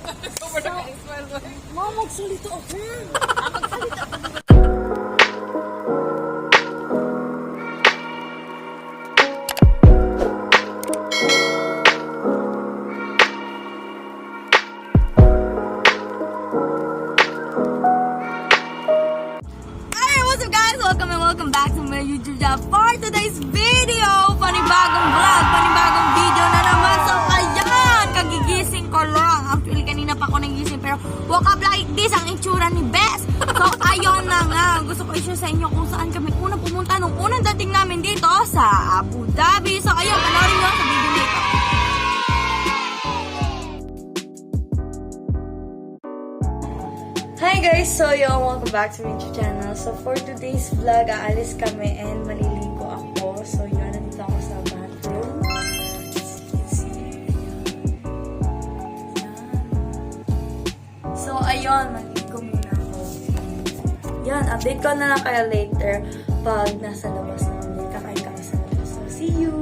Mama, magsalita ako. Magsalita ako. Welcome back to my YouTube channel for today's video. Panibagong vlog, panibagong video na naman. So ayan, kagigising ko lang. Actually kanina pa ako nagising pero woke up like this ang itsura ni Bess. So ayun na nga, gusto ko i-share sa inyo kung saan kami unang pumunta nung unang dating namin dito sa Abu Dhabi. So ayun, panoorin nyo sa video dito. Hi guys! So yun, welcome back to my YouTube channel. So for today's vlog, aalis kami and maliligo ako. So yun, nandito ako sa bathroom. So ayun, maliligo muna ako. Yan, update ko na lang kayo later pag nasa labas na kami. Kakain kami sa labas. So see you!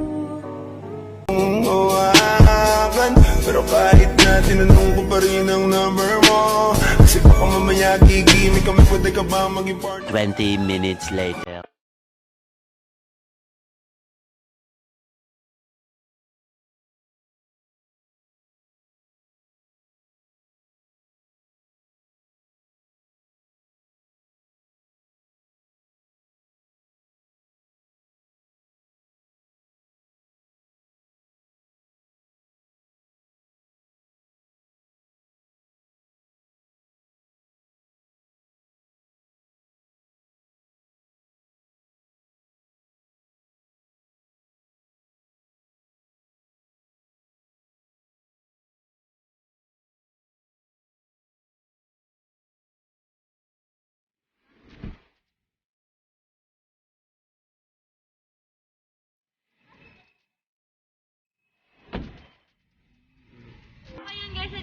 Pero kahit na tinanong ko pa rin ang number mo, kasi baka mamaya gigimik kami, pwede ka ba maging partner? 20 minutes later.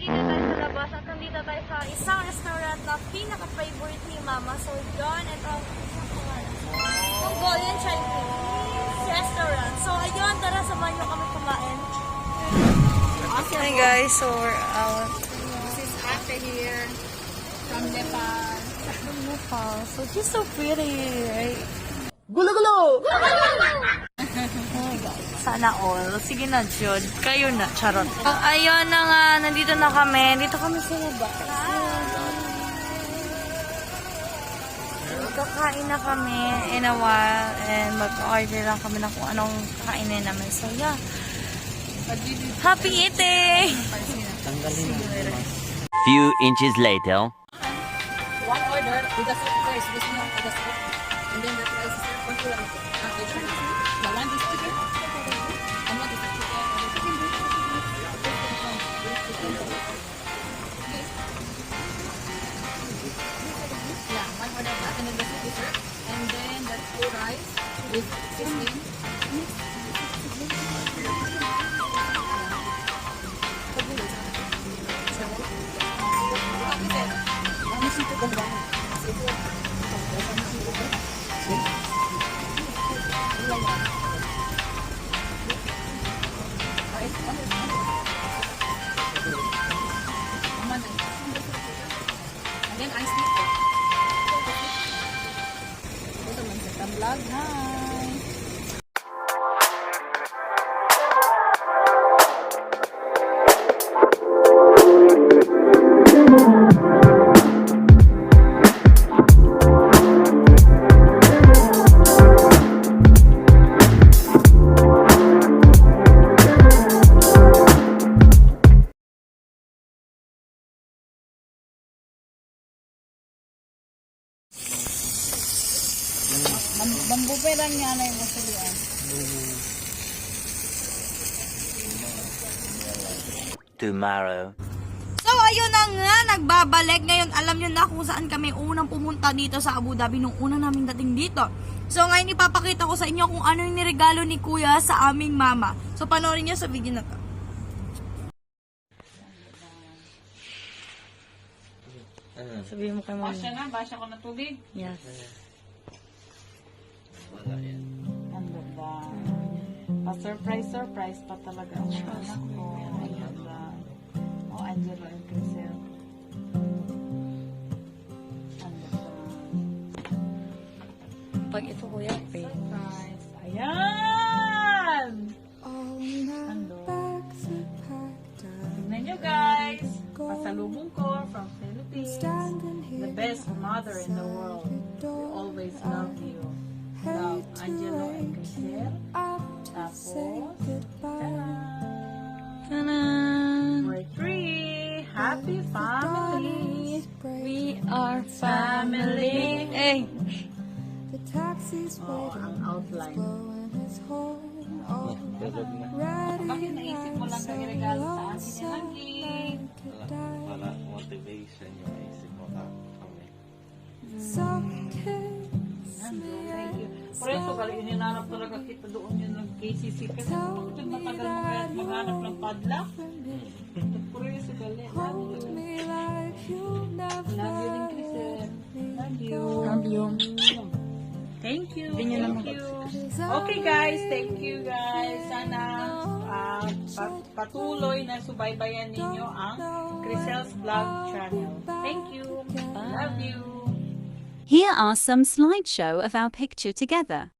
Dito tayo sa labas at nandito tayo sa isang restaurant na pinaka-favorite ni Mama. So yun, ito ang isang pangalan. Mongolian Chinese restaurant. So ayun, tara samahan nyo kami kumain. Hi guys, so we're out. This is Ate here from Nepal. From Nepal. So she's so pretty, right? Gulo-gulo! Oh my God. Sana all. Sige na, Jod. Kayo na. Charot. Oh, ayun na nga. Nandito na kami. Dito kami sa labas. Kakain na kami in a while. And mag-order lang kami na kung anong kakainin namin. So, yeah. Happy eating! Few inches later. One order with the soup first. This one with the soup. And then the rice is one to one. The one is chicken. And one is chicken. Yeah, one order that. And then the soup is served. And then the two rice with seasoning. And then I sleep. Ito man sa vlog. Hi! Bambu perang niya na yung masulian. Tomorrow. So, ayun na nga, nagbabalik. Ngayon, alam nyo na kung saan kami unang pumunta dito sa Abu Dhabi nung una namin dating dito. So, ngayon ipapakita ko sa inyo kung ano yung niregalo ni Kuya sa aming mama. So, panoorin nyo sa video na to. Sabihin mo kay mama. Basya na, basya ko na tubig. Yes. Ang ganda. Pa-surprise pa talaga ang mga anak ko. Ang ganda. Oh, Angelo and Crisel. Pag ito kuya, pay. Nice. Ayan! Ando. Tignan nyo guys. Pasalubong ko from Philippines. The best mother in the world. We always love you. Love, Angelo and Crisel. Tapos, Tanan! we're three. Happy family. We are family. Eh! Oh, ang outline. Bakit naisip mo lang kang regalo sa akin yan lagi? Para motivation yung isip mo kami. Thank you. Por eso, galing ininanap talaga kita doon yung nag-KCC. Kasi kung matagal mo kaya maghanap ng padlock. Por eso, galing. Love you din, Crisel. Love you. Love you. Thank you. Hindi niyo Thank you. Okay guys, thank you guys. Sana patuloy na subaybayan ninyo ang Crisel's Vlog channel. Thank you. Love you. Here are some slideshow of our picture together.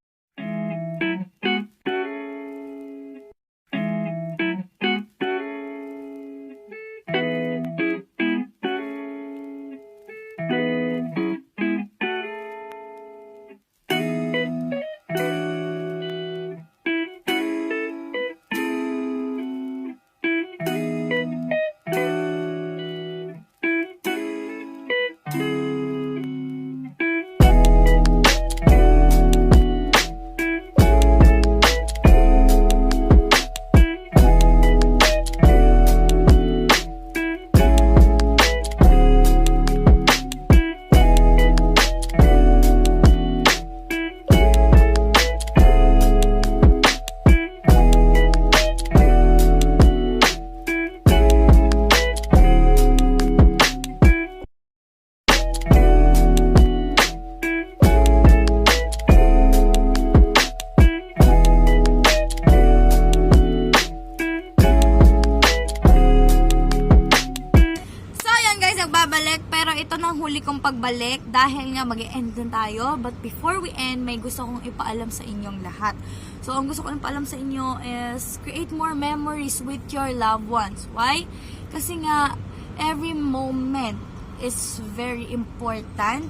Nagbabalik, pero ito na ang huli kong pagbalik dahil nga mag-e-end din tayo. But before we end, may gusto kong ipaalam sa inyong lahat. So, ang gusto kong ipaalam sa inyo is create more memories with your loved ones. Why? Kasi nga, every moment is very important.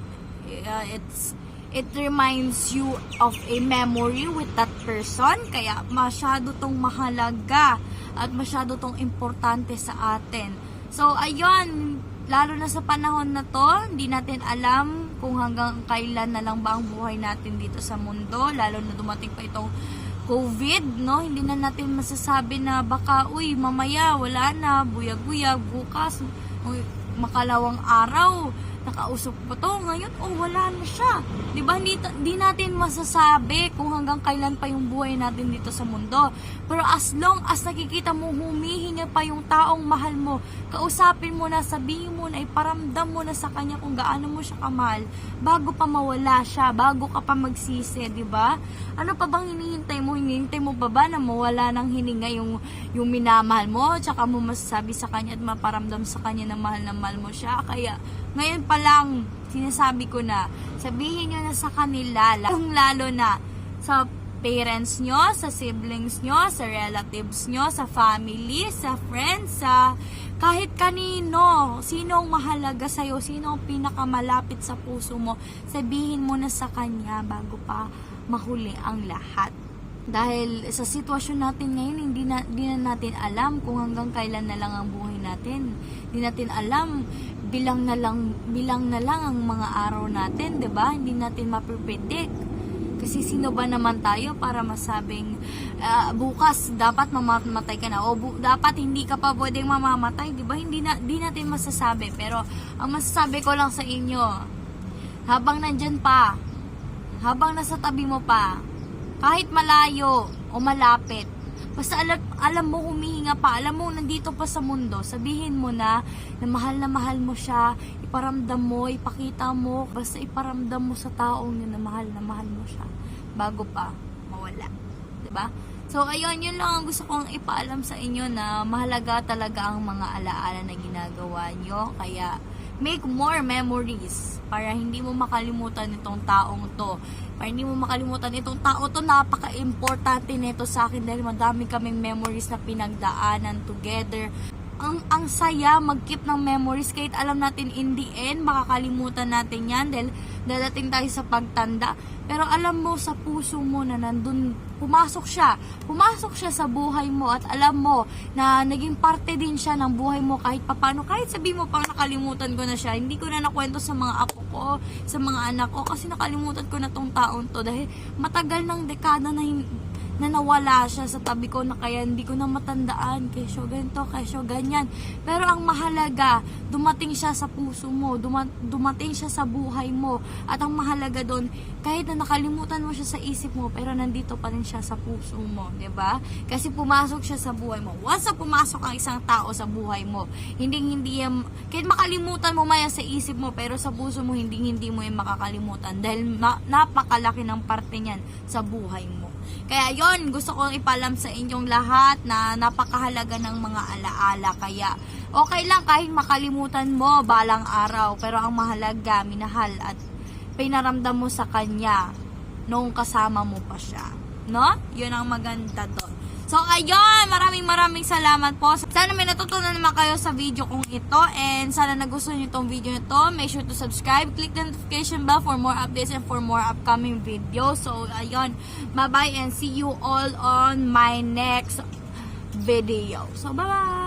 It reminds you of a memory with that person. Kaya masyado tong mahalaga at masyado tong importante sa atin. So, ayun, lalo na sa panahon na to, hindi natin alam kung hanggang kailan na lang ba ang buhay natin dito sa mundo, lalo na dumating pa itong COVID, no? Hindi na natin masasabi na baka, uy, mamaya, wala na, buyag-buyag, bukas, uy, makalawang araw, nakausap ko to, ngayon, wala na siya. Diba, hindi natin masasabi kung hanggang kailan pa yung buhay natin dito sa mundo. Pero as long as nakikita mo, humihinga pa yung taong mahal mo, kausapin mo na, sabihin mo na, iparamdam mo na sa kanya kung gaano mo siya kamahal, bago pa mawala siya, bago ka pa magsisi, diba? Ano pa bang hinihintay mo? Hinihintay mo pa ba na mawala ng hininga yung minamahal mo, tsaka mo masasabi sa kanya at maparamdam sa kanya na mahal mo siya? Kaya, ngayon pa lang, sinasabi ko na, sabihin nyo na sa kanila, lalo na sa parents nyo, sa siblings nyo, sa relatives nyo, sa family, sa friends, sa kahit kanino, sino ang mahalaga sa'yo, sino ang pinakamalapit sa puso mo, sabihin mo na sa kanya bago pa mahuli ang lahat. Dahil sa sitwasyon natin ngayon, hindi na natin alam kung hanggang kailan na lang ang buhay natin. Hindi natin alam, bilang na lang ang mga araw natin, 'di ba? Hindi natin mapredict. Kasi sino ba naman tayo para masabing bukas dapat mamamatay ka na o dapat hindi ka pa pwedeng mamamatay, 'di ba? Hindi natin masasabi, pero ang masasabi ko lang sa inyo, habang nandyan pa, habang nasa tabi mo pa, kahit malayo o malapit, basta alam mo humihinga pa, alam mo nandito pa sa mundo, sabihin mo na mahal mo siya, iparamdam mo, ipakita mo, basta iparamdam mo sa taong yun na mahal mo siya, bago pa mawala. Diba? So, ayun, yun lang ang gusto kong ipaalam sa inyo na mahalaga talaga ang mga alaala na ginagawa nyo, kaya make more memories para hindi mo makalimutan itong taong to. Para hindi mo makalimutan itong tao to, napaka-importante nito sa akin dahil madami kaming memories na pinagdaanan together. Ang saya mag-keep ng memories kahit alam natin in the end makakalimutan natin yan dahil dadating tayo sa pagtanda, pero alam mo sa puso mo na nandun, pumasok siya sa buhay mo at alam mo na naging parte din siya ng buhay mo kahit papano, kahit sabi mo pang nakalimutan ko na siya, hindi ko na nakwento sa mga apo ko, sa mga anak ko kasi nakalimutan ko na tong taong to dahil matagal ng dekada na nawala siya sa tabi ko na kaya hindi ko na matandaan kesyo ganito, kesyo ganyan. Pero ang mahalaga, dumating siya sa puso mo, dumating siya sa buhay mo. At ang mahalaga doon, kahit na nakalimutan mo siya sa isip mo, pero nandito pa rin siya sa puso mo, 'di ba? Kasi pumasok siya sa buhay mo. Once na pumasok ang isang tao sa buhay mo, hindi kahit makalimutan mo maya sa isip mo, pero sa puso mo hindi mo yung makakalimutan dahil napakalaki ng parte niyan sa buhay mo. Kaya yon, gusto kong ipalam sa inyong lahat na napakahalaga ng mga alaala. Kaya okay lang kahit makalimutan mo balang araw, pero ang mahalaga, minahal at pinaramdam mo sa kanya nung kasama mo pa siya, no? Yun ang maganda doon. So ayun, maraming salamat po. Sana may natutunan naman kayo sa video kong ito, and sana nagustuhan nyo itong video nito. Make sure to subscribe, click the notification bell for more updates and for more upcoming videos. So ayun, bye bye and see you all on my next video. So bye bye!